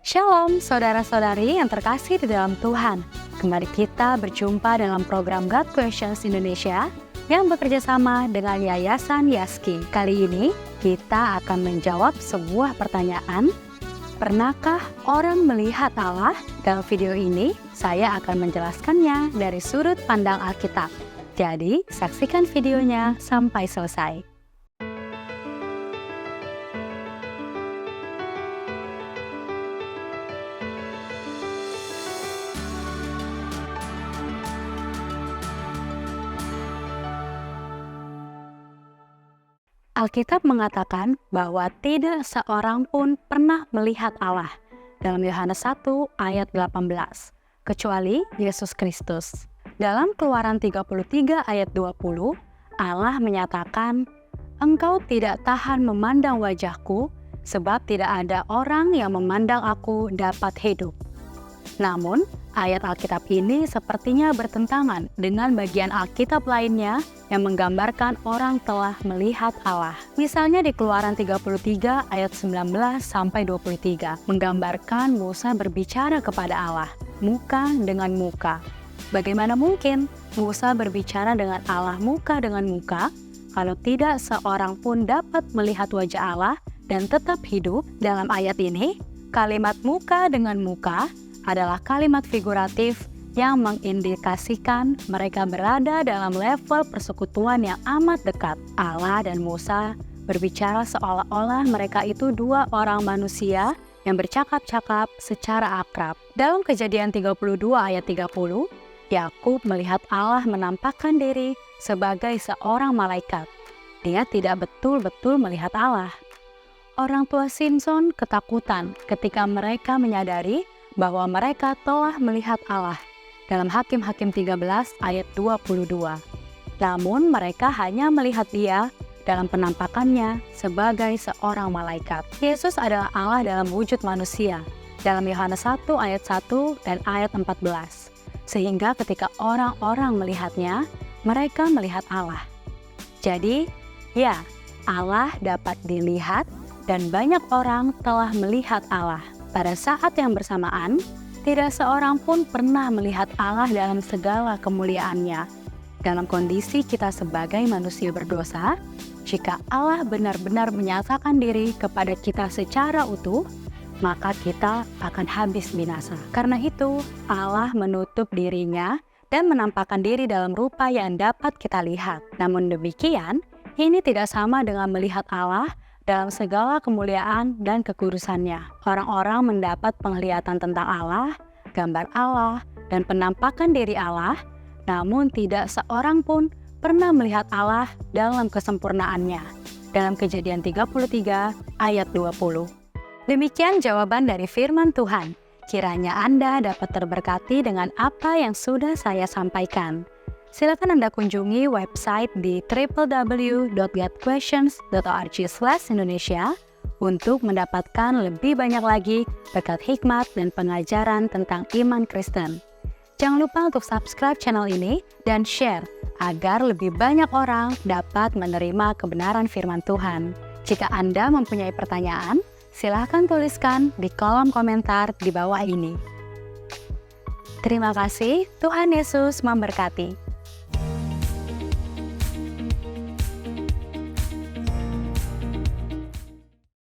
Shalom saudara-saudari yang terkasih di dalam Tuhan. Kembali kita berjumpa dalam program God Questions Indonesia yang bekerja sama dengan Yayasan Yaski. Kali ini kita akan menjawab sebuah pertanyaan. Pernahkah orang melihat Allah? Dalam video ini saya akan menjelaskannya dari sudut pandang Alkitab. Jadi saksikan videonya sampai selesai. Alkitab mengatakan bahwa tidak seorang pun pernah melihat Allah dalam Yohanes 1 ayat 18, kecuali Yesus Kristus. Dalam Keluaran 33 ayat 20, Allah menyatakan, "Engkau tidak tahan memandang wajahku, sebab tidak ada orang yang memandang aku dapat hidup." Namun, ayat Alkitab ini sepertinya bertentangan dengan bagian Alkitab lainnya yang menggambarkan orang telah melihat Allah. Misalnya di Keluaran 33 ayat 19-23, menggambarkan Musa berbicara kepada Allah, muka dengan muka. Bagaimana mungkin Musa berbicara dengan Allah muka dengan muka, kalau tidak seorang pun dapat melihat wajah Allah dan tetap hidup? Dalam ayat ini, kalimat muka dengan muka adalah kalimat figuratif yang mengindikasikan mereka berada dalam level persekutuan yang amat dekat. Allah dan Musa berbicara seolah-olah mereka itu dua orang manusia yang bercakap-cakap secara akrab. Dalam Kejadian 32 ayat 30, Yakub melihat Allah menampakkan diri sebagai seorang malaikat. Dia tidak betul-betul melihat Allah. Orang tua Simson ketakutan ketika mereka menyadari bahwa mereka telah melihat Allah dalam Hakim-Hakim 13 ayat 22. Namun mereka hanya melihat dia dalam penampakannya sebagai seorang malaikat. Yesus adalah Allah dalam wujud manusia dalam Yohanes 1 ayat 1 dan ayat 14. Sehingga ketika orang-orang melihatnya, mereka melihat Allah. Jadi, ya, Allah dapat dilihat dan banyak orang telah melihat Allah. Pada saat yang bersamaan, tidak seorang pun pernah melihat Allah dalam segala kemuliaannya. Dalam kondisi kita sebagai manusia berdosa, jika Allah benar-benar menyatakan diri kepada kita secara utuh, maka kita akan habis binasa. Karena itu, Allah menutup dirinya dan menampakkan diri dalam rupa yang dapat kita lihat. Namun demikian, ini tidak sama dengan melihat Allah dalam segala kemuliaan dan kekudusannya. Orang-orang mendapat penglihatan tentang Allah, gambar Allah, dan penampakan diri Allah, namun tidak seorang pun pernah melihat Allah dalam kesempurnaannya. Dalam Kejadian 33 ayat 20. Demikian jawaban dari firman Tuhan. Kiranya Anda dapat terberkati dengan apa yang sudah saya sampaikan. Silakan Anda kunjungi website di www.godquestions.org/Indonesia untuk mendapatkan lebih banyak lagi berkat hikmat dan pengajaran tentang iman Kristen. Jangan lupa untuk subscribe channel ini dan share agar lebih banyak orang dapat menerima kebenaran firman Tuhan. Jika Anda mempunyai pertanyaan, silakan tuliskan di kolom komentar di bawah ini. Terima kasih, Tuhan Yesus memberkati.